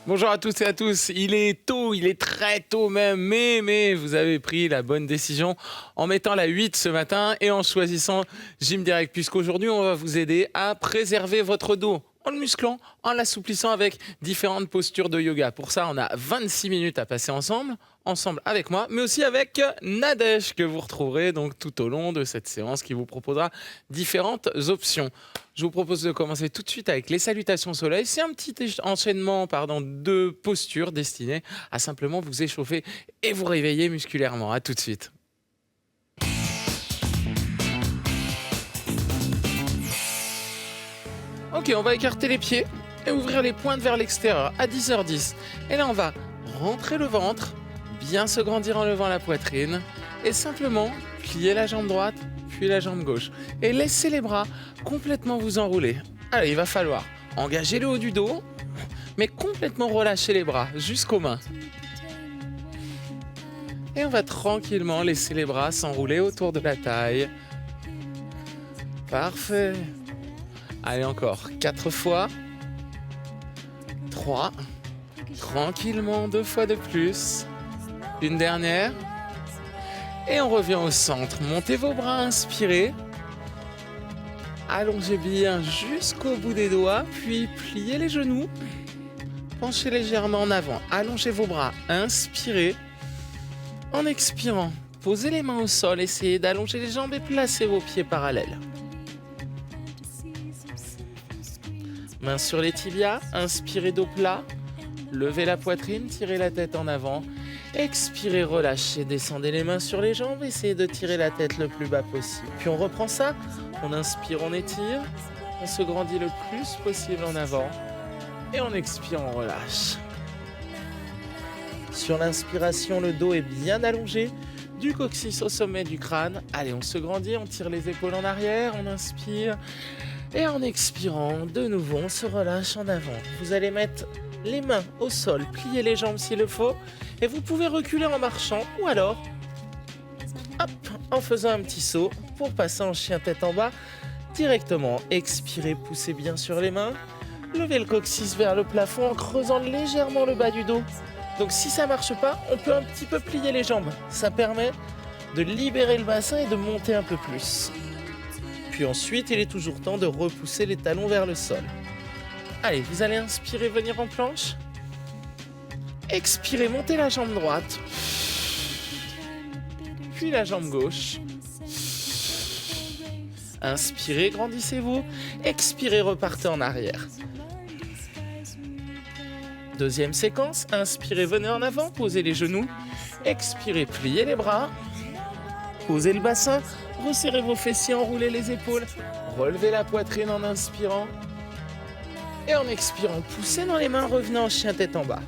Bonjour à toutes et à tous. Il est tôt, il est très tôt même, mais vous avez pris la bonne décision en mettant la 8 ce matin et en choisissant Gym Direct, puisqu'aujourd'hui, on va vous aider à préserver votre dos en le musclant, en l'assouplissant avec différentes postures de yoga. Pour ça, on a 26 minutes à passer ensemble avec moi, mais aussi avec Nadège, que vous retrouverez donc tout au long de cette séance qui vous proposera différentes options. Je vous propose de commencer tout de suite avec les salutations soleil. C'est un petit enchaînement de postures destinées à simplement vous échauffer et vous réveiller musculairement. À tout de suite. Ok, on va écarter les pieds et ouvrir les pointes vers l'extérieur à 10h10. Et là, on va rentrer le ventre, bien se grandir en levant la poitrine et simplement plier la jambe droite puis la jambe gauche. Et laissez les bras complètement vous enrouler. Allez, il va falloir engager le haut du dos, mais complètement relâcher les bras jusqu'aux mains. Et on va tranquillement laisser les bras s'enrouler autour de la taille. Parfait. Allez, encore 4 fois. 3. Tranquillement, 2 fois de plus. Une dernière. Et on revient au centre. Montez vos bras, inspirez. Allongez bien jusqu'au bout des doigts, puis pliez les genoux. Penchez légèrement en avant. Allongez vos bras, inspirez. En expirant, posez les mains au sol, essayez d'allonger les jambes et placez vos pieds parallèles. Mains sur les tibias, inspirez dos plat. Levez la poitrine, tirez la tête en avant. Expirez, relâchez, descendez les mains sur les jambes, essayez de tirer la tête le plus bas possible. Puis on reprend ça, on inspire, on étire, on se grandit le plus possible en avant. Et on expire, on relâche. Sur l'inspiration, le dos est bien allongé, du coccyx au sommet du crâne. Allez, on se grandit, on tire les épaules en arrière, on inspire. Et en expirant, de nouveau, on se relâche en avant. Vous allez mettre les mains au sol, plier les jambes s'il le faut. Et vous pouvez reculer en marchant ou alors, hop, en faisant un petit saut pour passer en chien tête en bas directement. Expirez, poussez bien sur les mains. Levez le coccyx vers le plafond en creusant légèrement le bas du dos. Donc si ça marche pas, on peut un petit peu plier les jambes. Ça permet de libérer le bassin et de monter un peu plus. Puis ensuite, il est toujours temps de repousser les talons vers le sol. Allez, vous allez inspirer, venir en planche. Expirez, montez la jambe droite. Puis la jambe gauche. Inspirez, grandissez-vous. Expirez, repartez en arrière. Deuxième séquence, inspirez, venez en avant, posez les genoux. Expirez, pliez les bras. Posez le bassin, resserrez vos fessiers, enroulez les épaules. Relevez la poitrine en inspirant. Et en expirant, poussez dans les mains, revenez en chien tête en bas.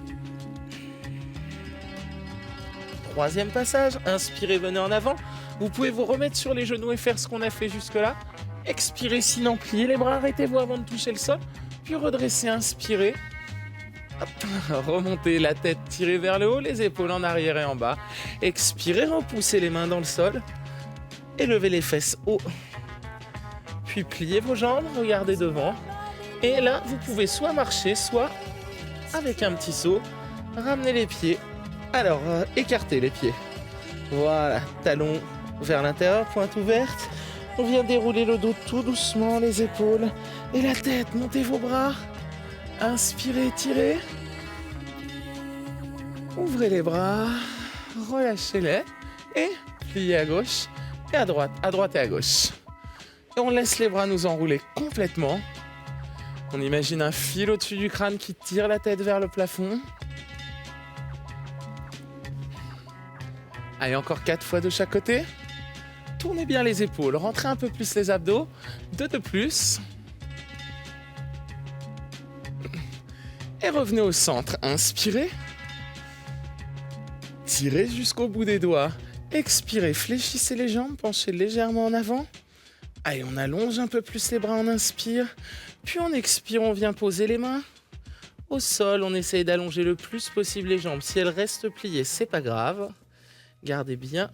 Troisième passage, inspirez, venez en avant. Vous pouvez vous remettre sur les genoux et faire ce qu'on a fait jusque-là. Expirez, sinon pliez les bras, arrêtez-vous avant de toucher le sol. Puis redressez, inspirez. Hop, remontez la tête, tirez vers le haut, les épaules en arrière et en bas. Expirez, repoussez les mains dans le sol. Et levez les fesses haut. Puis pliez vos jambes, regardez devant. Et là, vous pouvez soit marcher, soit avec un petit saut, ramener les pieds. Alors, écartez les pieds. Voilà, talons vers l'intérieur, pointe ouverte. On vient dérouler le dos tout doucement, les épaules et la tête. Montez vos bras. Inspirez, tirez. Ouvrez les bras, relâchez-les et pliez à gauche et à droite et à gauche. Et on laisse les bras nous enrouler complètement. On imagine un fil au-dessus du crâne qui tire la tête vers le plafond. Allez, encore 4 fois de chaque côté. Tournez bien les épaules, rentrez un peu plus les abdos. 2 de plus. Et revenez au centre. Inspirez. Tirez jusqu'au bout des doigts. Expirez, fléchissez les jambes, penchez légèrement en avant. Allez, on allonge un peu plus les bras, on inspire. Puis on expire, on vient poser les mains. Au sol, on essaye d'allonger le plus possible les jambes. Si elles restent pliées, c'est pas grave. Gardez bien.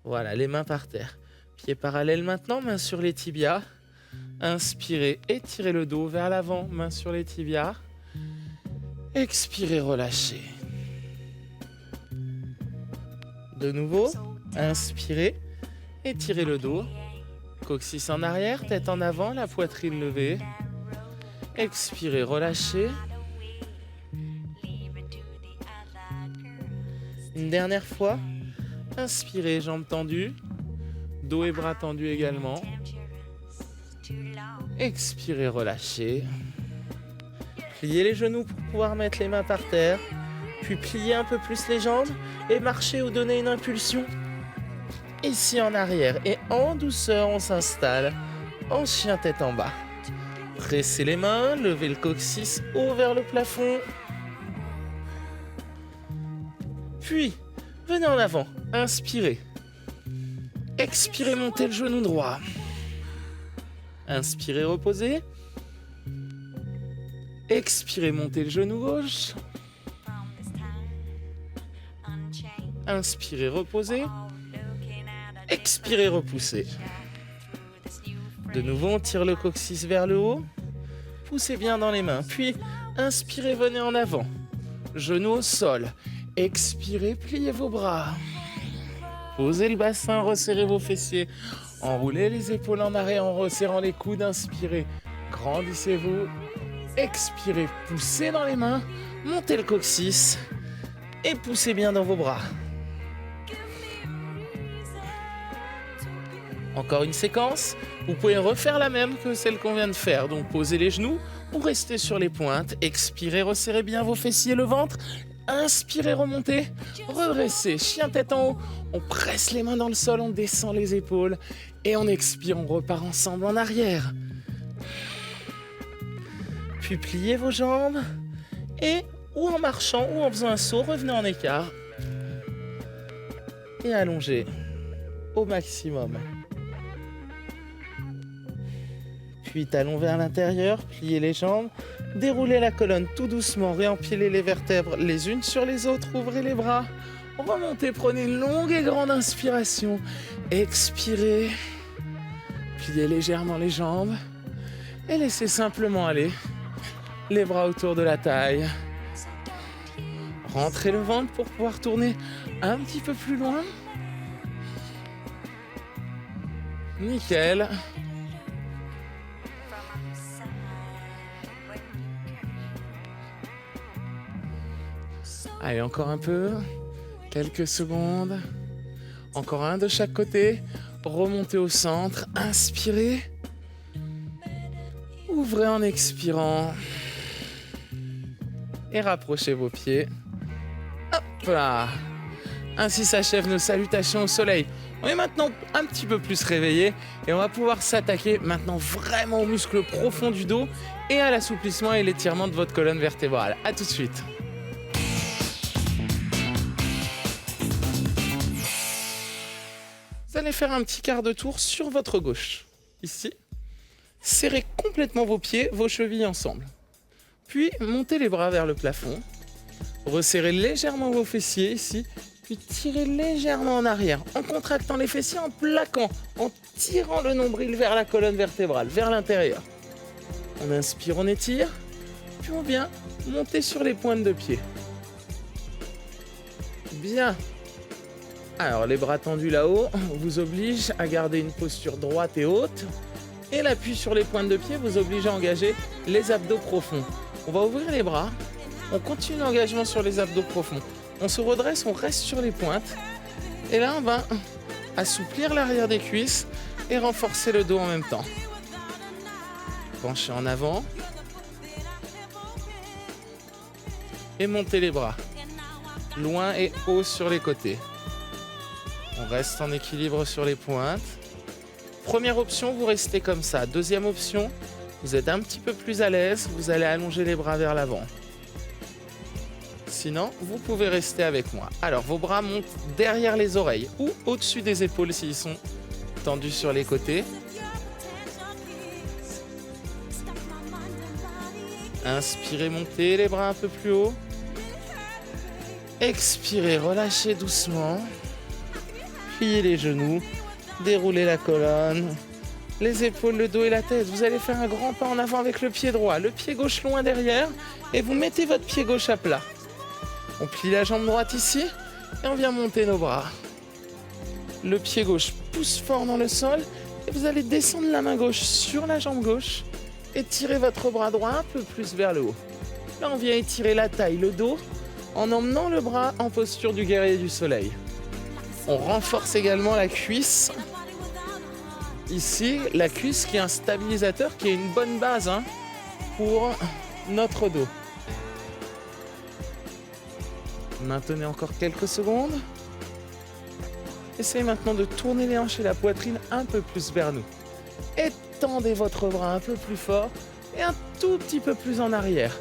Voilà, les mains par terre. Pieds parallèles maintenant, mains sur les tibias. Inspirez, étirez le dos vers l'avant, mains sur les tibias. Expirez, relâchez. De nouveau, inspirez, étirez le dos. Coccyx en arrière, tête en avant, la poitrine levée. Expirez, relâchez. Une dernière fois. Inspirez, jambes tendues. Dos et bras tendus également. Expirez, relâchez. Pliez les genoux pour pouvoir mettre les mains par terre. Puis pliez un peu plus les jambes et marchez ou donnez une impulsion. Ici en arrière et en douceur, on s'installe en chien tête en bas. Pressez les mains, levez le coccyx haut vers le plafond. Puis, venez en avant, inspirez. Expirez, montez le genou droit. Inspirez, reposez. Expirez, montez le genou gauche. Inspirez, reposez. Expirez, repoussez. De nouveau, on tire le coccyx vers le haut. Poussez bien dans les mains. Puis, inspirez, venez en avant. Genoux au sol. Expirez, pliez vos bras. Posez le bassin, resserrez vos fessiers. Enroulez les épaules en arrière en resserrant les coudes. Inspirez, grandissez-vous. Expirez, poussez dans les mains. Montez le coccyx. Et poussez bien dans vos bras. Encore une séquence. Vous pouvez refaire la même que celle qu'on vient de faire. Donc posez les genoux ou restez sur les pointes. Expirez, resserrez bien vos fessiers, le ventre. Inspirez, remontez. Redressez, chien tête en haut. On presse les mains dans le sol, on descend les épaules. Et on expire, on repart ensemble en arrière. Puis pliez vos jambes. Et ou en marchant ou en faisant un saut, revenez en écart. Et allongez au maximum. Puis talons vers l'intérieur, pliez les jambes, déroulez la colonne tout doucement, réempilez les vertèbres les unes sur les autres, ouvrez les bras, remontez, prenez une longue et grande inspiration, expirez, pliez légèrement les jambes et laissez simplement aller les bras autour de la taille. Rentrez le ventre pour pouvoir tourner un petit peu plus loin. Nickel. Allez, encore un peu. Quelques secondes. Encore un de chaque côté. Remontez au centre. Inspirez. Ouvrez en expirant. Et rapprochez vos pieds. Hop là. Ainsi s'achèvent nos salutations au soleil. On est maintenant un petit peu plus réveillé et on va pouvoir s'attaquer maintenant vraiment aux muscles profonds du dos et à l'assouplissement et l'étirement de votre colonne vertébrale. A tout de suite. Vous allez faire un petit quart de tour sur votre gauche. Ici. Serrez complètement vos pieds, vos chevilles ensemble. Puis montez les bras vers le plafond. Resserrez légèrement vos fessiers ici. Puis tirez légèrement en arrière, en contractant les fessiers, en plaquant, en tirant le nombril vers la colonne vertébrale, vers l'intérieur. On inspire, on étire, puis on vient monter sur les pointes de pied. Bien. Alors les bras tendus là-haut vous obligent à garder une posture droite et haute. Et l'appui sur les pointes de pied vous oblige à engager les abdos profonds. On va ouvrir les bras. On continue l'engagement sur les abdos profonds. On se redresse, on reste sur les pointes. Et là, on va assouplir l'arrière des cuisses et renforcer le dos en même temps. Penchez en avant. Et montez les bras. Loin et haut sur les côtés. On reste en équilibre sur les pointes. Première option, vous restez comme ça. Deuxième option, vous êtes un petit peu plus à l'aise. Vous allez allonger les bras vers l'avant. Sinon, vous pouvez rester avec moi. Alors, vos bras montent derrière les oreilles ou au-dessus des épaules s'ils sont tendus sur les côtés. Inspirez, montez les bras un peu plus haut. Expirez, relâchez doucement. Pliez les genoux, déroulez la colonne. les épaules, le dos et la tête. Vous allez faire un grand pas en avant avec le pied droit, le pied gauche loin derrière et vous mettez votre pied gauche à plat. On plie la jambe droite ici et on vient monter nos bras. Le pied gauche pousse fort dans le sol et vous allez descendre la main gauche sur la jambe gauche et tirer votre bras droit un peu plus vers le haut. Là, on vient étirer la taille, le dos en emmenant le bras en posture du guerrier du soleil. On renforce également la cuisse. Ici, la cuisse qui est un stabilisateur, qui est une bonne base pour notre dos. Maintenez encore quelques secondes. Essayez maintenant de tourner les hanches et la poitrine un peu plus vers nous. Étendez votre bras un peu plus fort et un tout petit peu plus en arrière.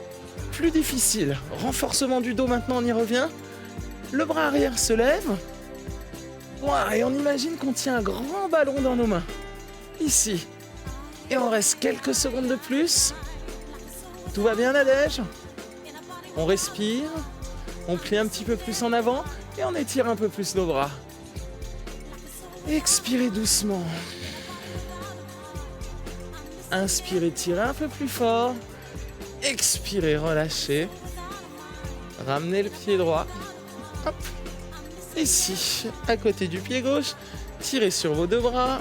Plus difficile. Renforcement du dos maintenant, on y revient. Le bras arrière se lève. Wow, et on imagine qu'on tient un grand ballon dans nos mains. Ici. Et on reste quelques secondes de plus. Tout va bien, Nadège? On respire. On plie un petit peu plus en avant et on étire un peu plus nos bras. Expirez doucement. Inspirez, tirez un peu plus fort. Expirez, relâchez. Ramenez le pied droit. Hop. Ici, à côté du pied gauche. Tirez sur vos deux bras.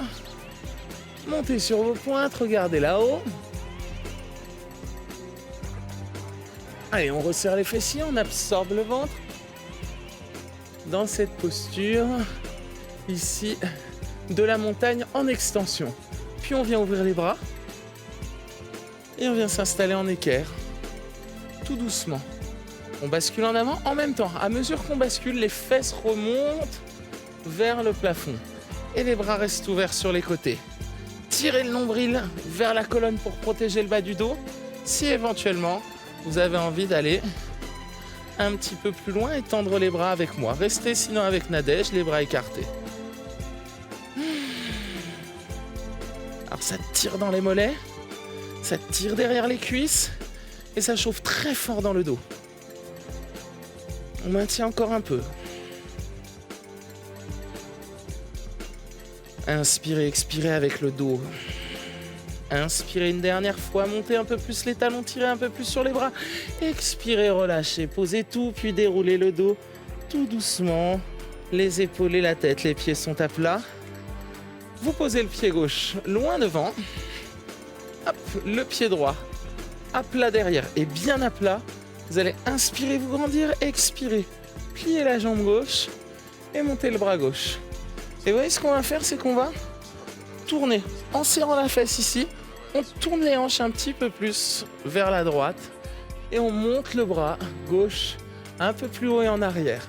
Montez sur vos pointes, regardez là-haut. Allez, on resserre les fessiers, on absorbe le ventre. Dans cette posture, ici, de la montagne en extension. Puis on vient ouvrir les bras. Et on vient s'installer en équerre. Tout doucement. On bascule en avant en même temps. À mesure qu'on bascule, les fesses remontent vers le plafond. Et les bras restent ouverts sur les côtés. Tirez le nombril vers la colonne pour protéger le bas du dos. Si éventuellement, vous avez envie d'aller un petit peu plus loin et tendre les bras avec moi. Restez sinon avec Nadège, les bras écartés. Alors ça tire dans les mollets, ça tire derrière les cuisses et ça chauffe très fort dans le dos. On maintient encore un peu. Inspirez, expirez avec le dos. Inspirez une dernière fois, montez un peu plus les talons, tirez un peu plus sur les bras. Expirez, relâchez, posez tout, puis déroulez le dos tout doucement. Les épaules et la tête, les pieds sont à plat. Vous posez le pied gauche loin devant. Hop, le pied droit à plat derrière et bien à plat. Vous allez inspirer, vous grandir, expirer. Pliez la jambe gauche et montez le bras gauche. Et vous voyez ce qu'on va faire, c'est qu'on va tourner en serrant la fesse ici. On tourne les hanches un petit peu plus vers la droite et on monte le bras gauche un peu plus haut et en arrière.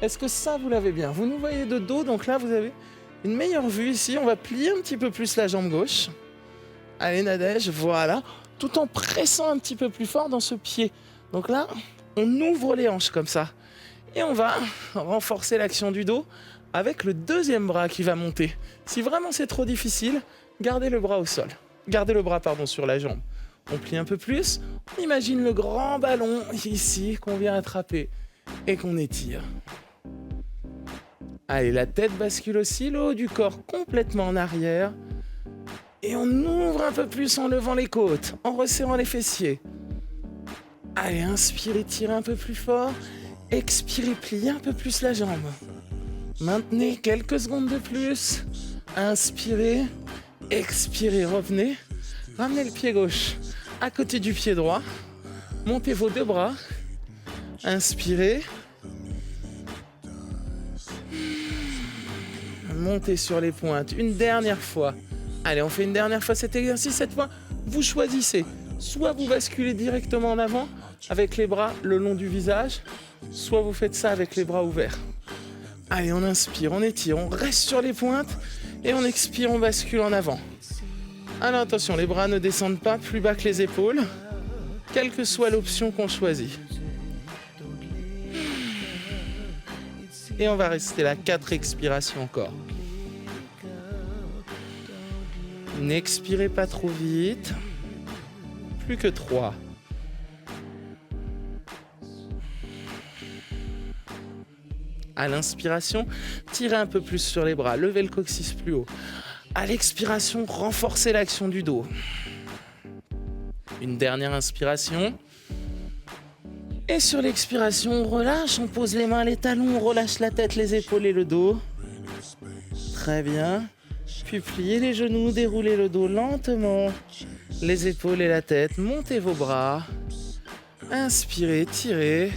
Est-ce que ça, vous l'avez bien? Vous nous voyez de dos, donc là, vous avez une meilleure vue ici. On va plier un petit peu plus la jambe gauche. Allez, Nadège, voilà. Tout en pressant un petit peu plus fort dans ce pied. Donc là, on ouvre les hanches comme ça. Et on va renforcer l'action du dos avec le deuxième bras qui va monter. Si vraiment c'est trop difficile, gardez le bras au sol. Gardez le bras, sur la jambe. On plie un peu plus. On imagine le grand ballon ici qu'on vient attraper et qu'on étire. Allez, la tête bascule aussi, le haut du corps complètement en arrière. Et on ouvre un peu plus en levant les côtes, en resserrant les fessiers. Allez, inspirez, tirez un peu plus fort. Expirez, pliez un peu plus la jambe. Maintenez quelques secondes de plus. Inspirez, expirez, revenez. Ramenez le pied gauche à côté du pied droit. Montez vos deux bras. Inspirez. Montez sur les pointes une dernière fois. Allez, on fait une dernière fois cet exercice. Cette fois, vous choisissez. Soit vous basculez directement en avant avec les bras le long du visage, soit vous faites ça avec les bras ouverts. Allez, on inspire, on étire, on reste sur les pointes et on expire, on bascule en avant. Alors attention, les bras ne descendent pas plus bas que les épaules, quelle que soit l'option qu'on choisit. Et on va rester là, 4 expirations encore. N'expirez pas trop vite. Plus que 3. À l'inspiration, tirez un peu plus sur les bras, levez le coccyx plus haut. À l'expiration, renforcez l'action du dos. Une dernière inspiration. Et sur l'expiration, on relâche, on pose les mains, les talons, on relâche la tête, les épaules et le dos. Très bien. Puis pliez les genoux, déroulez le dos lentement. Les épaules et la tête, montez vos bras. Inspirez, tirez.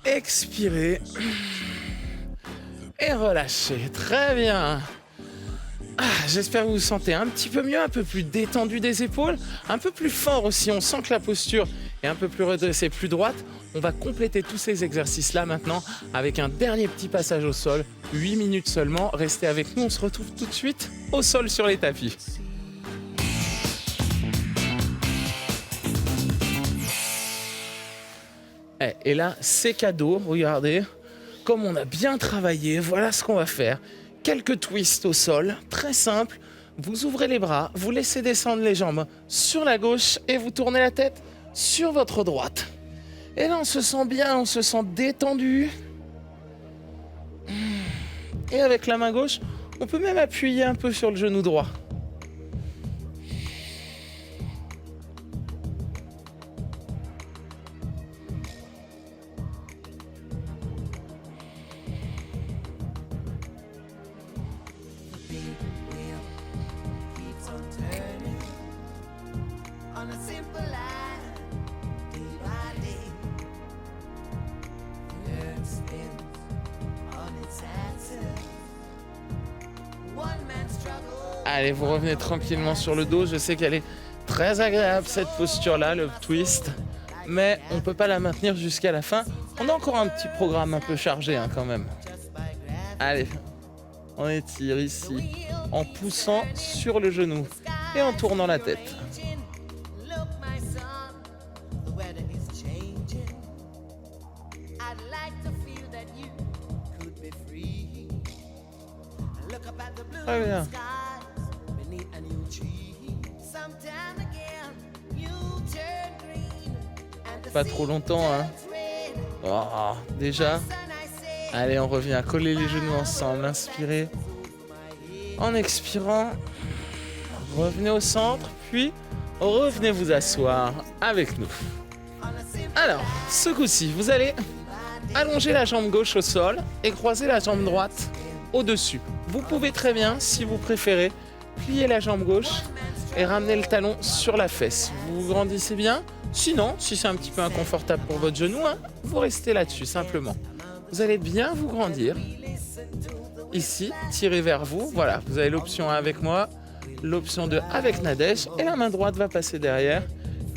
Expirez. Et relâchez. Très bien. J'espère que vous vous sentez un petit peu mieux, un peu plus détendu des épaules, un peu plus fort aussi. On sent que la posture est un peu plus redressée, plus droite. On va compléter tous ces exercices-là maintenant avec un dernier petit passage au sol. 8 minutes seulement. Restez avec nous, on se retrouve tout de suite au sol sur les tapis. Et là, c'est cadeau, regardez. Comme on a bien travaillé, voilà ce qu'on va faire. Quelques twists au sol, très simple. Vous ouvrez les bras, vous laissez descendre les jambes sur la gauche et vous tournez la tête sur votre droite. Et là, on se sent bien, on se sent détendu. Et avec la main gauche, on peut même appuyer un peu sur le genou droit. Allez, vous revenez tranquillement sur le dos. Je sais qu'elle est très agréable, cette posture-là, le twist. Mais on ne peut pas la maintenir jusqu'à la fin. On a encore un petit programme un peu chargé quand même. Allez, on étire ici en poussant sur le genou et en tournant la tête. Très bien. Pas trop longtemps, hein. Oh, déjà. Allez, on revient à coller les genoux ensemble. Inspirez. En expirant, revenez au centre, puis revenez vous asseoir avec nous. Alors, ce coup-ci, vous allez allonger la jambe gauche au sol et croiser la jambe droite au-dessus. Vous pouvez très bien, si vous préférez, plier la jambe gauche et ramener le talon sur la fesse. Vous grandissez bien. Sinon, si c'est un petit peu inconfortable pour votre genou, vous restez là-dessus simplement. Vous allez bien vous grandir. Ici, tirez vers vous. Voilà, vous avez l'option 1 avec moi, l'option 2 avec Nadège. Et la main droite va passer derrière.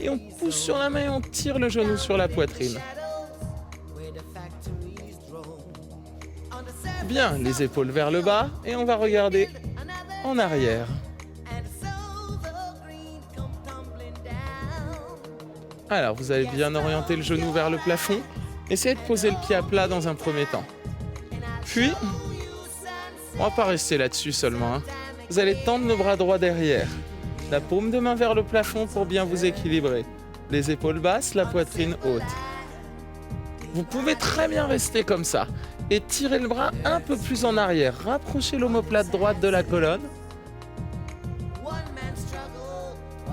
Et on pousse sur la main et on tire le genou sur la poitrine. Bien, les épaules vers le bas. Et on va regarder en arrière. Alors, vous allez bien orienter le genou vers le plafond. Essayez de poser le pied à plat dans un premier temps. Puis, on va pas rester là-dessus seulement. Vous allez tendre le bras droit derrière. La paume de main vers le plafond pour bien vous équilibrer. Les épaules basses, la poitrine haute. Vous pouvez très bien rester comme ça. Et tirer le bras un peu plus en arrière. Rapprochez l'omoplate droite de la colonne.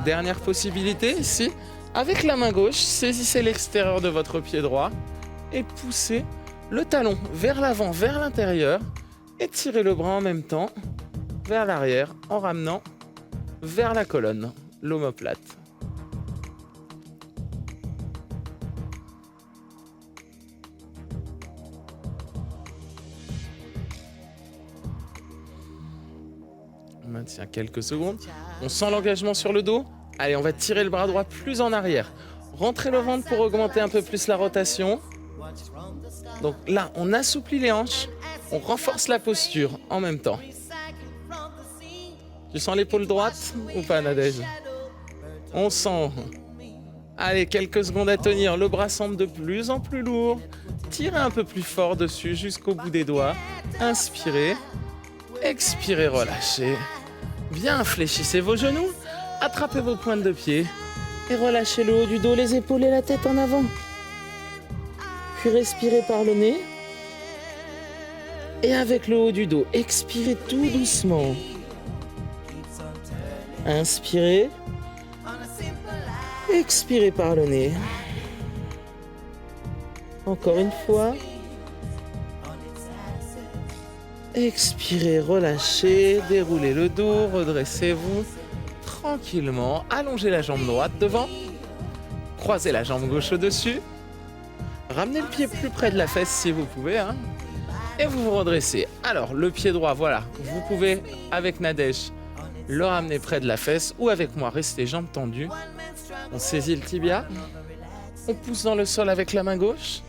Dernière possibilité ici. Avec la main gauche, saisissez l'extérieur de votre pied droit et poussez le talon vers l'avant, vers l'intérieur et tirez le bras en même temps vers l'arrière en ramenant vers la colonne, l'omoplate. On maintient quelques secondes. On sent l'engagement sur le dos. Allez, on va tirer le bras droit plus en arrière. Rentrez le ventre pour augmenter un peu plus la rotation. Donc là, on assouplit les hanches. On renforce la posture en même temps. Tu sens l'épaule droite ou pas, Nadège? On sent. Allez, quelques secondes à tenir. Le bras semble de plus en plus lourd. Tirez un peu plus fort dessus jusqu'au bout des doigts. Inspirez. Expirez, relâchez. Bien fléchissez vos genoux. Attrapez vos pointes de pied et relâchez le haut du dos, les épaules et la tête en avant. Puis respirez par le nez. Et avec le haut du dos, expirez tout doucement. Inspirez. Expirez par le nez. Encore une fois. Expirez, relâchez, déroulez le dos, redressez-vous tranquillement. Allongez la jambe droite devant. Croisez la jambe gauche au-dessus. Ramenez le pied plus près de la fesse si vous pouvez. Et vous vous redressez. Alors, le pied droit, voilà. Vous pouvez, avec Nadège, le ramener près de la fesse ou avec moi, rester jambes tendues. On saisit le tibia. On pousse dans le sol avec la main gauche.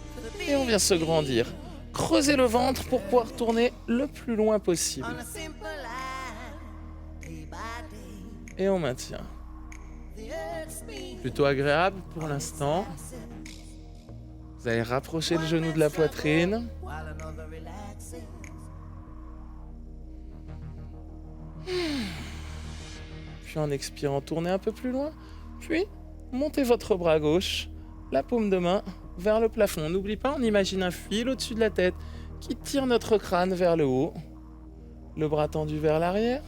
Et on vient se grandir. Creusez le ventre pour pouvoir tourner le plus loin possible. Et on maintient. Plutôt agréable pour l'instant. Vous allez rapprocher le genou de la poitrine. Puis en expirant, tournez un peu plus loin. Puis montez votre bras gauche, la paume de main vers le plafond. On n'oublie pas, on imagine un fil au-dessus de la tête qui tire notre crâne vers le haut. Le bras tendu vers l'arrière,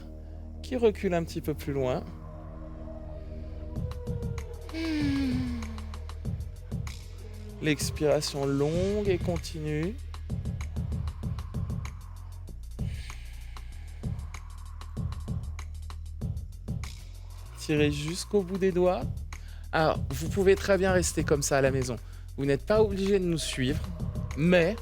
qui recule un petit peu plus loin. L'expiration longue et continue. Tirez jusqu'au bout des doigts. Alors, vous pouvez très bien rester comme ça à la maison. Vous n'êtes pas obligé de nous suivre. Mais,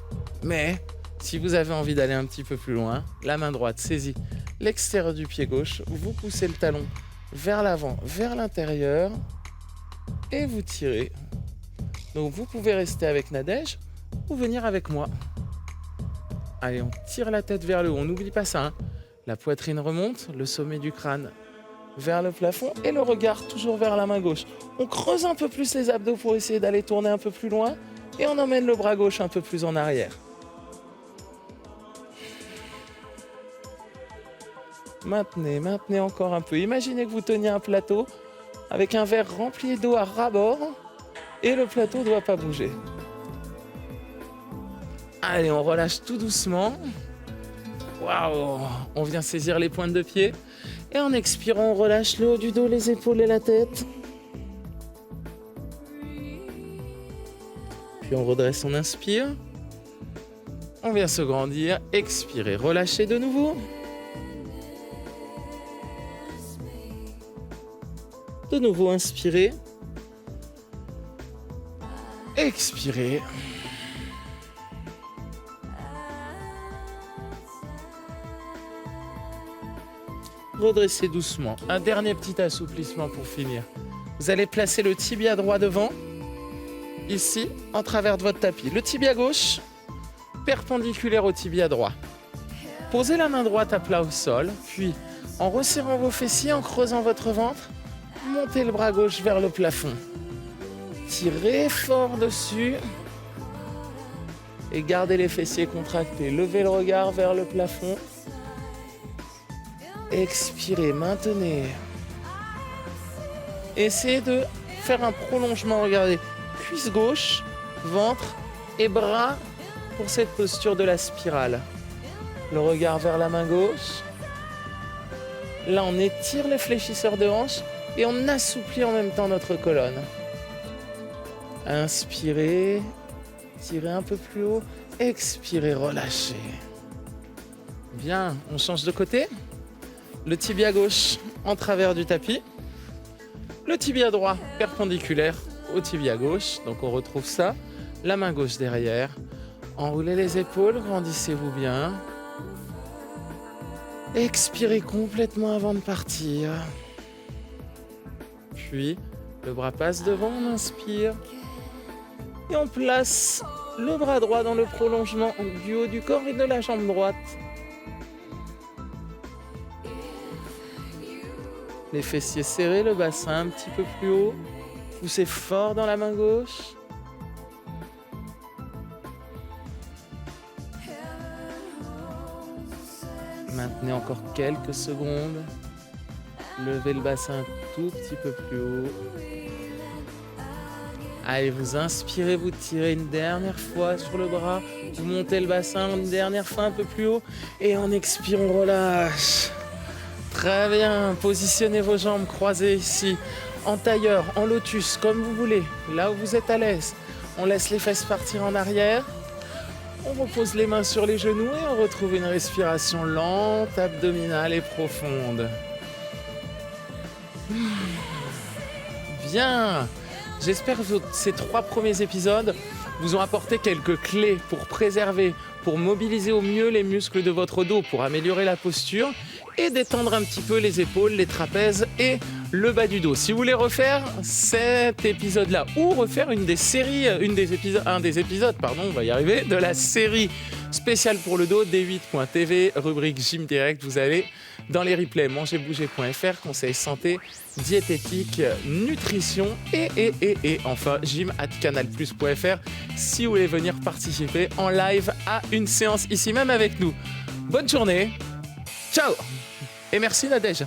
si vous avez envie d'aller un petit peu plus loin, la main droite saisit l'extérieur du pied gauche. Vous poussez le talon vers l'avant, vers l'intérieur. Et vous tirez. Donc, vous pouvez rester avec Nadège ou venir avec moi. Allez, on tire la tête vers le haut. On n'oublie pas ça. La poitrine remonte, le sommet du crâne vers le plafond et le regard toujours vers la main gauche. On creuse un peu plus les abdos pour essayer d'aller tourner un peu plus loin et on emmène le bras gauche un peu plus en arrière. Maintenez encore un peu. Imaginez que vous teniez un plateau avec un verre rempli d'eau à ras-bord et le plateau ne doit pas bouger. Allez, on relâche tout doucement. Waouh! On vient saisir les pointes de pied. Et en expirant, on relâche le haut du dos, les épaules et la tête. Puis on redresse, on inspire. On vient se grandir. Expirez, relâchez de nouveau. De nouveau, inspirez. Expirez. Redressez doucement. Un dernier petit assouplissement pour finir. Vous allez placer le tibia droit devant, ici, en travers de votre tapis. Le tibia gauche, perpendiculaire au tibia droit. Posez la main droite à plat au sol, puis en resserrant vos fessiers, en creusant votre ventre, montez le bras gauche vers le plafond. Tirez fort dessus et gardez les fessiers contractés. Levez le regard vers le plafond. Expirez, maintenez. Essayez de faire un prolongement, regardez. Cuisse gauche, ventre et bras pour cette posture de la spirale. Le regard vers la main gauche. Là, on étire les fléchisseurs de hanches et on assouplit en même temps notre colonne. Inspirez, tirez un peu plus haut. Expirez, relâchez. Bien, on change de côté. Le tibia gauche en travers du tapis. Le tibia droit perpendiculaire au tibia gauche. Donc on retrouve ça. La main gauche derrière. Enroulez les épaules, grandissez-vous bien. Expirez complètement avant de partir. Puis le bras passe devant, on inspire. Et on place le bras droit dans le prolongement du haut du corps et de la jambe droite. Les fessiers serrés, le bassin un petit peu plus haut. Poussez fort dans la main gauche. Maintenez encore quelques secondes. Levez le bassin un tout petit peu plus haut. Allez, vous inspirez, vous tirez une dernière fois sur le bras, vous montez le bassin une dernière fois un peu plus haut et en expirant, on relâche. Très bien, positionnez vos jambes croisées ici, en tailleur, en lotus, comme vous voulez, là où vous êtes à l'aise. On laisse les fesses partir en arrière, on repose les mains sur les genoux et on retrouve une respiration lente, abdominale et profonde. Bien. J'espère que ces 3 premiers épisodes vous ont apporté quelques clés pour préserver, pour mobiliser au mieux les muscles de votre dos, pour améliorer la posture et détendre un petit peu les épaules, les trapèzes et le bas du dos. Si vous voulez refaire cet épisode-là ou refaire un des épisodes, on va y arriver, de la série spéciale pour le dos, D8.tv, rubrique Gym Direct, vous allez dans les replays mangerbouger.fr, conseils santé, diététique, nutrition et enfin gym@canalplus.fr si vous voulez venir participer en live à une séance ici même avec nous. Bonne journée, ciao et merci Nadège.